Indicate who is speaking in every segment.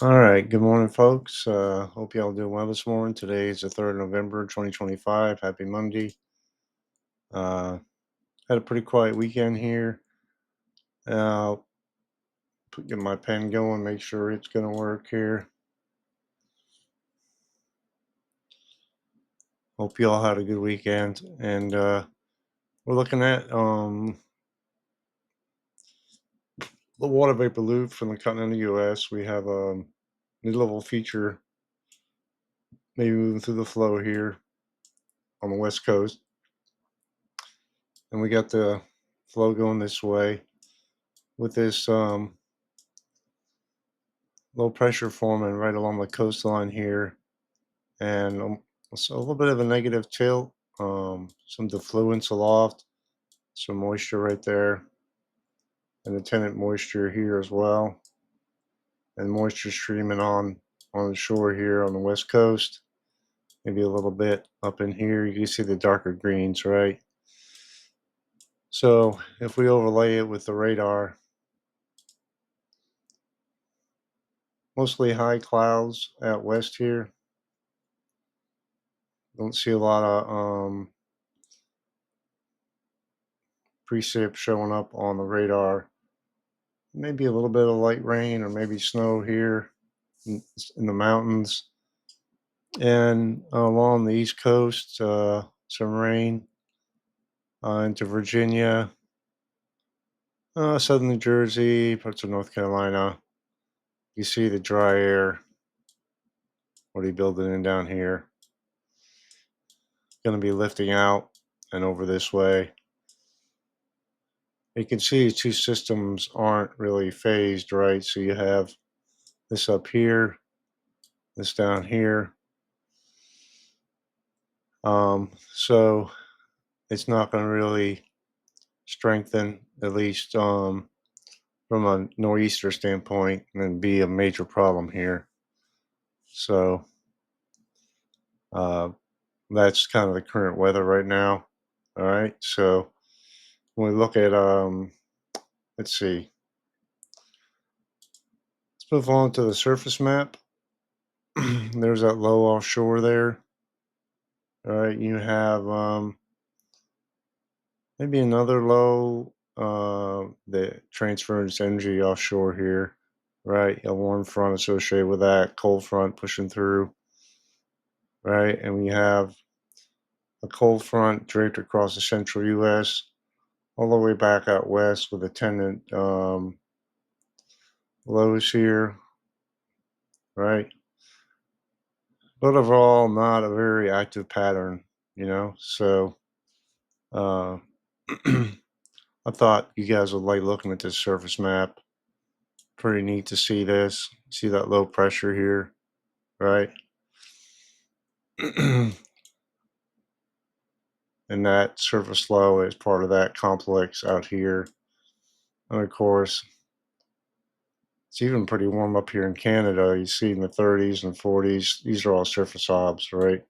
Speaker 1: All right. Good morning, folks. Hope y'all doing well this morning. Today is the 3rd of November, 2025. Happy Monday. Uh, had a pretty quiet weekend here. Uh, get my pen going, make sure it's going to work here. Hope you all had a good weekend. And we're looking at the water vapor loop from the continental U.S. We have a mid-level feature maybe moving through the flow here on the west coast. And we got the flow going this way with this low pressure forming right along the coastline here, and so a little bit of a negative tilt, some defluence aloft, some moisture right there, and attendant moisture here as well, and moisture streaming on the shore here on the west coast. Maybe a little bit up in here. You can see the darker greens, right? So if we overlay it with the radar, mostly high clouds out west here. Don't see a lot of precip showing up on the radar. Maybe a little bit of light rain or maybe snow here in the mountains. And along the East Coast, some rain into Virginia, southern New Jersey, parts of North Carolina. You see the dry air. What are you building in down here? Going to be lifting out and over this way. You can see two systems aren't really phased, right? So you have this up here, this down here. So it's not going to really strengthen, at least from a nor'easter standpoint, and be a major problem here. So uh, that's kind of the current weather right now. All right. So when we look at, let's see, let's move on to the surface map. There's that low offshore there. All right. You have maybe another low that transfers energy offshore here. Right. A warm front associated with that, cold front pushing through. Right. And we have a cold front draped across the central U.S. all the way back out west with attendant lows here, right? But overall, not a very active pattern, you know. So uh, I thought you guys would like looking at this surface map. Pretty neat to see this. See that low pressure here, right? And that surface low is part of that complex out here. And of course, it's even pretty warm up here in Canada. You see in the 30s and 40s. These are all surface obs, right?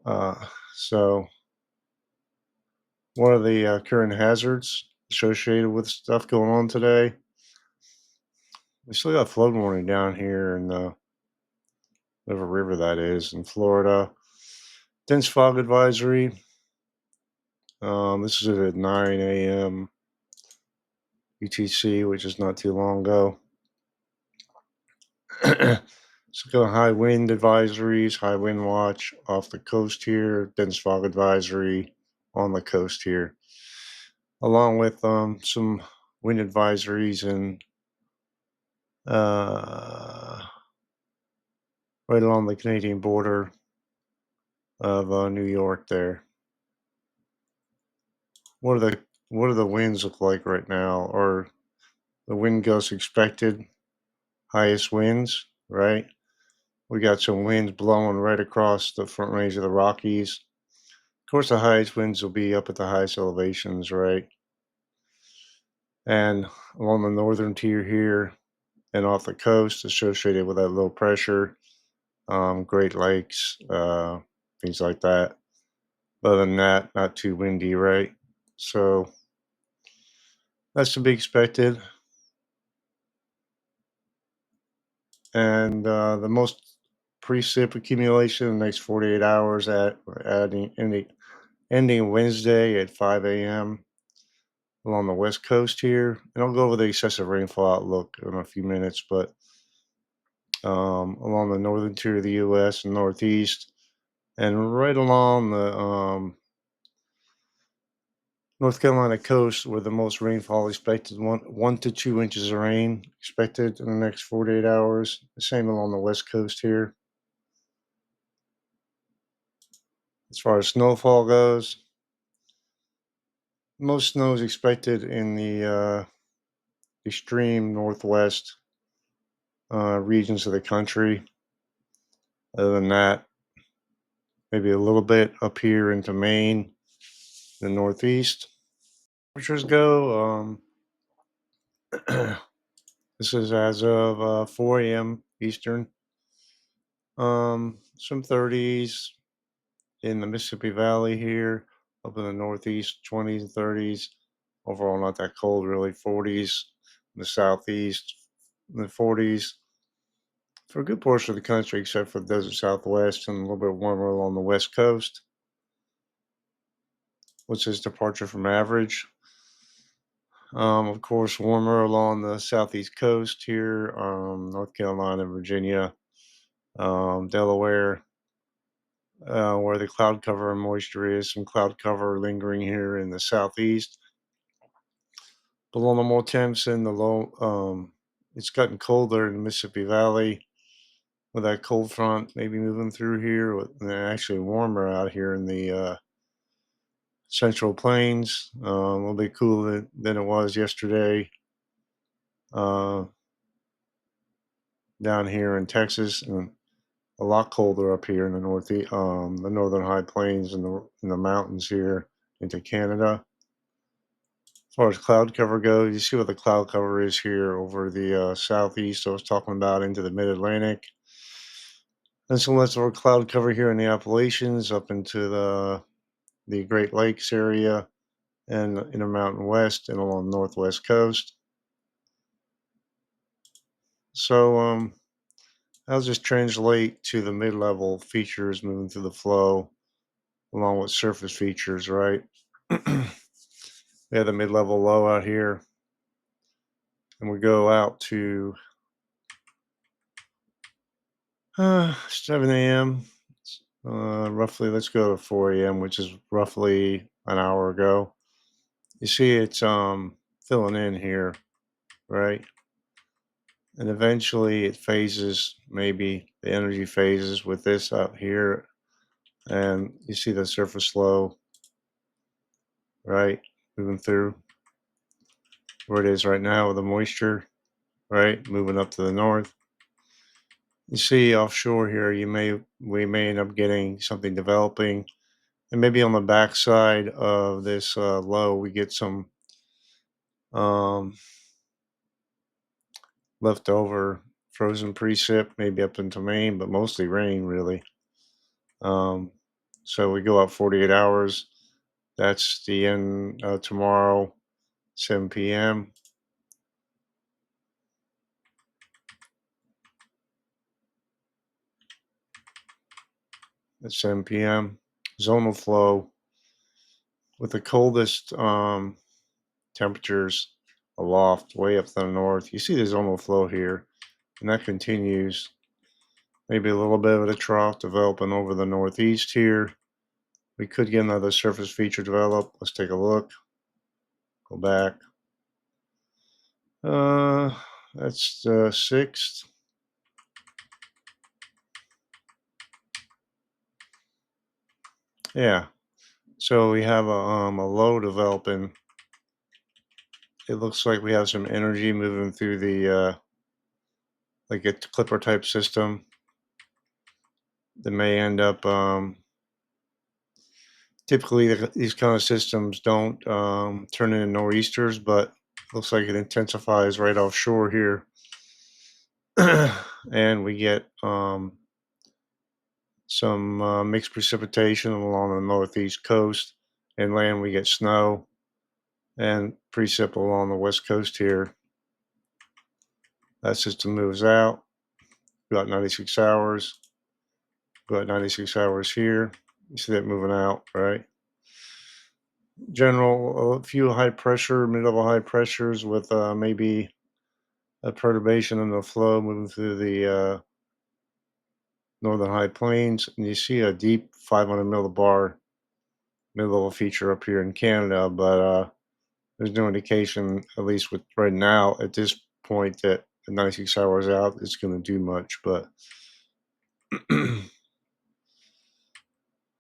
Speaker 1: Uh, so, what are the current hazards associated with stuff going on today? We still got flood warning down here in whatever river that is in Florida. Dense fog advisory. This is at 9 a.m. UTC, which is not too long ago. So got high wind advisories, high wind watch off the coast here, dense fog advisory on the coast here, along with some wind advisories and uh, right along the Canadian border of New York. There, what are the winds look like right now? Or the wind gusts expected? Highest winds, right? We got some winds blowing right across the front range of the Rockies. Of course, the highest winds will be up at the highest elevations, right? And along the northern tier here and off the coast, associated with that low pressure, Great Lakes, things like that. Other than that, not too windy, right? So that's to be expected. And the most precip accumulation in the next 48 hours ending Wednesday at 5 a.m. along the west coast here. And I'll go over the excessive rainfall outlook in a few minutes, but along the northern tier of the U.S. and northeast, and right along the North Carolina coast, where the most rainfall expected, 1 to 2 inches of rain expected in the next 48 hours. The same along the west coast here. As far as snowfall goes, most snow is expected in the extreme northwest regions of the country. Other than that, maybe a little bit up here into Maine, the northeast. Temperatures go. This is as of 4 a.m. Eastern. Some 30s in the Mississippi Valley here, up in the northeast, 20s and 30s. Overall, not that cold, really. 40s in the southeast, in the 40s for a good portion of the country, except for the desert southwest and a little bit warmer along the west coast, which is departure from average. Of course, warmer along the southeast coast here, North Carolina, Virginia, Delaware, where the cloud cover and moisture is. Some cloud cover lingering here in the southeast. Below normal temps in the low, it's gotten colder in the Mississippi Valley with that cold front maybe moving through here, and actually warmer out here in the Central Plains. A little bit cooler than it was yesterday uh, down here in Texas, and a lot colder up here in the northeast, the northern high plains and the mountains here into Canada. As far as cloud cover goes, you see what the cloud cover is here over the southeast. I was talking about into the mid-Atlantic. And some less of our cloud cover here in the Appalachians up into the Great Lakes area and Intermountain West and along the northwest coast. So I'll just translate to the mid-level features moving through the flow along with surface features, right? We have the mid-level low out here, and we go out to 7 a.m. Roughly, let's go to 4 a.m., which is roughly an hour ago. You see it's filling in here, right? And eventually it phases, maybe the energy phases with this out here, and you see the surface low, right? Moving through where it is right now with the moisture, right? Moving up to the north. You see offshore here, we may end up getting something developing, and maybe on the backside of this low, we get some um, leftover frozen precip, maybe up into Maine, but mostly rain, really. Um, so we go up 48 hours. That's the end tomorrow, 7 p.m. At 7 p.m. Zonal flow with the coldest temperatures aloft, way up to the north. You see the zonal flow here, and that continues. Maybe a little bit of a trough developing over the northeast here. We could get another surface feature develop. Let's take a look. Go back. Uh, that's the 6th. Yeah. So we have a low developing. It looks like we have some energy moving through the like a clipper type system that may end up. Typically, these kind of systems don't turn into nor'easters, but looks like it intensifies right offshore here, and we get some mixed precipitation along the northeast coast. Inland, we get snow and precip along the west coast here. That system moves out. about 96 hours, about 96 hours here. You see that moving out, right? General, a few high pressure, mid-level high pressures with maybe a perturbation in the flow moving through the northern high plains. And you see a deep 500 millibar mid-level feature up here in Canada, but there's no indication, at least with right now at this point, that the 96 hours out is going to do much. But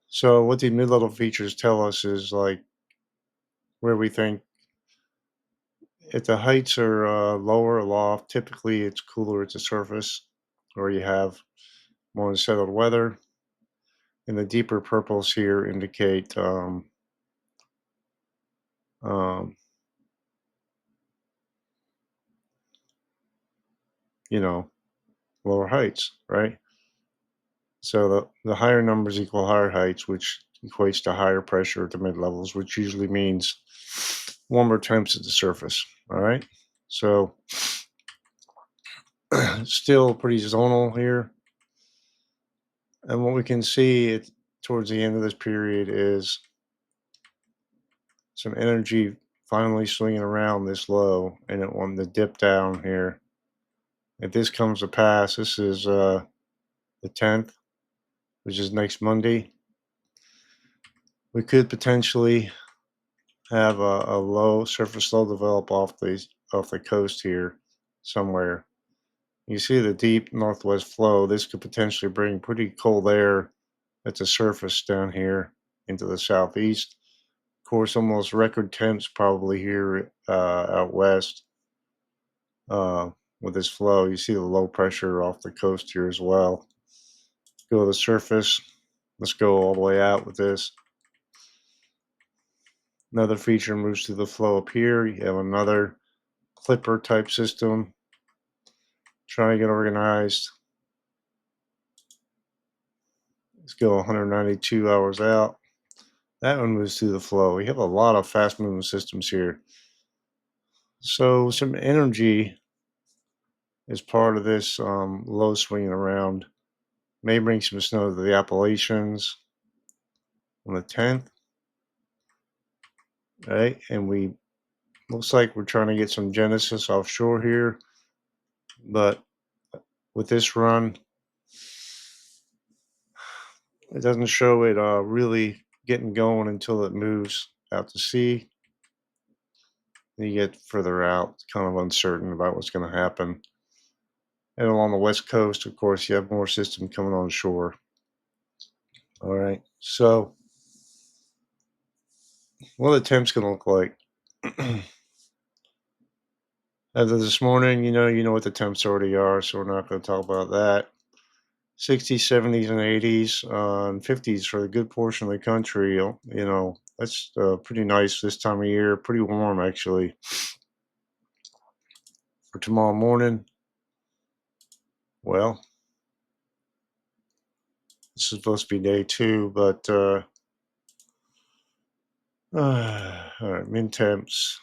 Speaker 1: so what the mid-level features tell us is like where we think if the heights are lower aloft, typically it's cooler at the surface, or you have more unsettled weather. And the deeper purples here indicate, um, you know, lower heights, right? So the higher numbers equal higher heights, which equates to higher pressure at the mid levels, which usually means warmer temps at the surface. All right. So still pretty zonal here. And what we can see towards the end of this period is some energy finally swinging around this low, and it wanted to dip down here. If this comes to pass, this is the 10th, which is next Monday. We could potentially have a low surface low develop off the coast here somewhere. You see the deep northwest flow. This could potentially bring pretty cold air at the surface down here into the southeast. Of course, almost record temps probably here out west uh, with this flow. You see the low pressure off the coast here as well. Go to the surface. Let's go all the way out with this. Another feature moves through the flow up here. You have another clipper type system trying to get organized. Let's go 192 hours out. That one moves through the flow. We have a lot of fast moving systems here. So some energy is part of this low swinging around. May bring some snow to the Appalachians on the 10th, right? And we looks like we're trying to get some genesis offshore here, but with this run, it doesn't show it really getting going until it moves out to sea. And you get further out, it's kind of uncertain about what's going to happen. And along the west coast, of course, you have more system coming on shore. All right. So, what are the temps going to look like? As of this morning, you know what the temps already are, so we're not going to talk about that. 60s, 70s, and 80s, and 50s for a good portion of the country. That's pretty nice this time of year. Pretty warm, actually. For tomorrow morning, well, this is supposed to be day two, but all right, min temps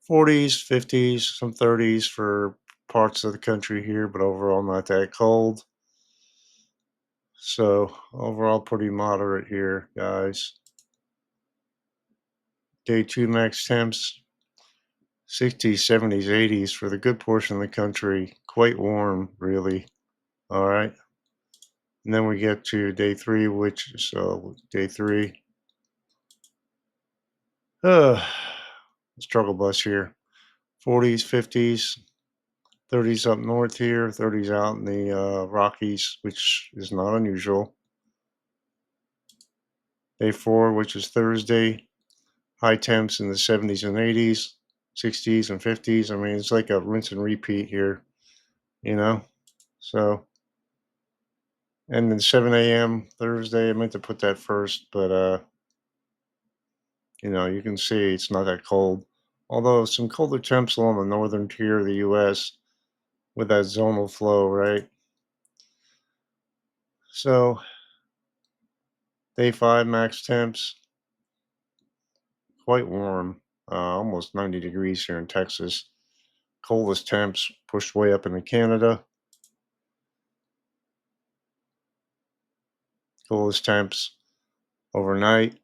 Speaker 1: 40s, 50s, some 30s for parts of the country here, but overall not that cold. So overall pretty moderate here, guys. Day two max temps 60s, 70s, 80s for the good portion of the country. Quite warm, really. All right. And then we get to day three, which is day three. Uh, struggle bus here. 40s, 50s, 30s up north here, 30s out in the Rockies, which is not unusual. Day four, which is Thursday, high temps in the 70s and 80s, 60s and 50s. I mean, it's like a rinse and repeat here, you know? So, and then 7 a.m. Thursday, I meant to put that first, but, you can see it's not that cold. Although some colder temps along the northern tier of the U.S. with that zonal flow, right? So, day five max temps, quite warm, almost 90 degrees here in Texas. Coldest temps pushed way up into Canada. Coolest temps overnight,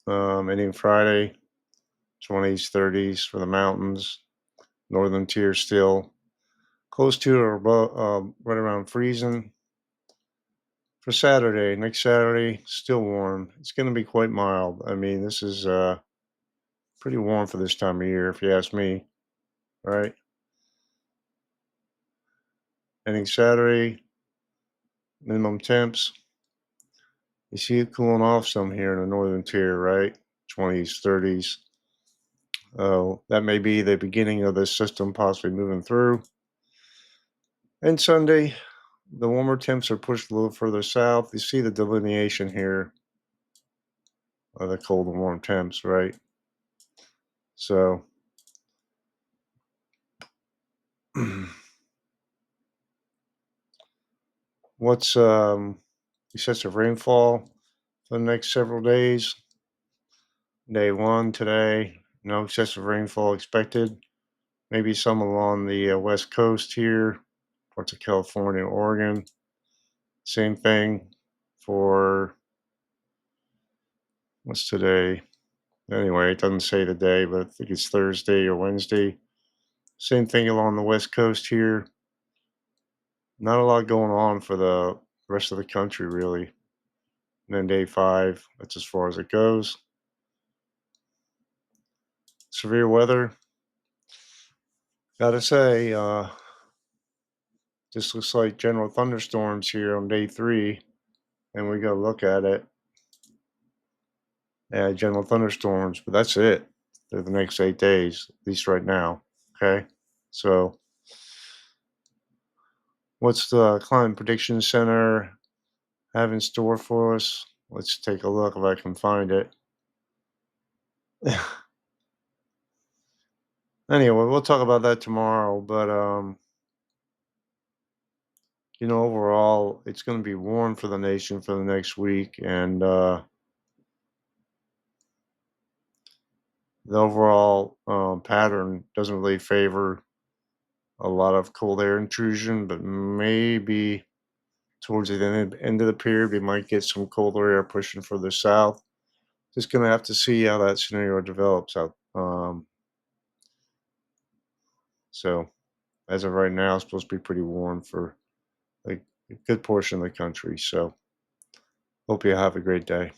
Speaker 1: ending Friday, 20s, 30s for the mountains. Northern tier still close to or above, right around freezing. For Saturday, next Saturday, still warm. It's going to be quite mild. I mean, this is pretty warm for this time of year, if you ask me, right? Ending Saturday, minimum temps. You see it cooling off some here in the northern tier, right? 20s, 30s. Oh, that may be the beginning of this system possibly moving through. And Sunday, the warmer temps are pushed a little further south. You see the delineation here of the cold and warm temps, right? So, what's excessive rainfall for the next several days? Day one today, no excessive rainfall expected. Maybe some along the west coast here, parts of California, Oregon. Same thing for what's today? Anyway, it doesn't say the day, but I think it's Thursday or Wednesday. Same thing along the west coast here. Not a lot going on for the rest of the country, really. And then day five, that's as far as it goes. Severe weather, gotta say, this looks like general thunderstorms here on day three. And we go look at it. General thunderstorms, but that's it for the next 8 days, at least right now. Okay. So, what's the Climate Prediction Center have in store for us? Let's take a look if I can find it. Anyway, we'll talk about that tomorrow. But overall, it's going to be warm for the nation for the next week, and the overall pattern doesn't really favor a lot of cold air intrusion. But maybe towards the end of the period, we might get some colder air pushing further south. Just going to have to see how that scenario develops out. So as of right now, it's supposed to be pretty warm for a good portion of the country. So hope you have a great day.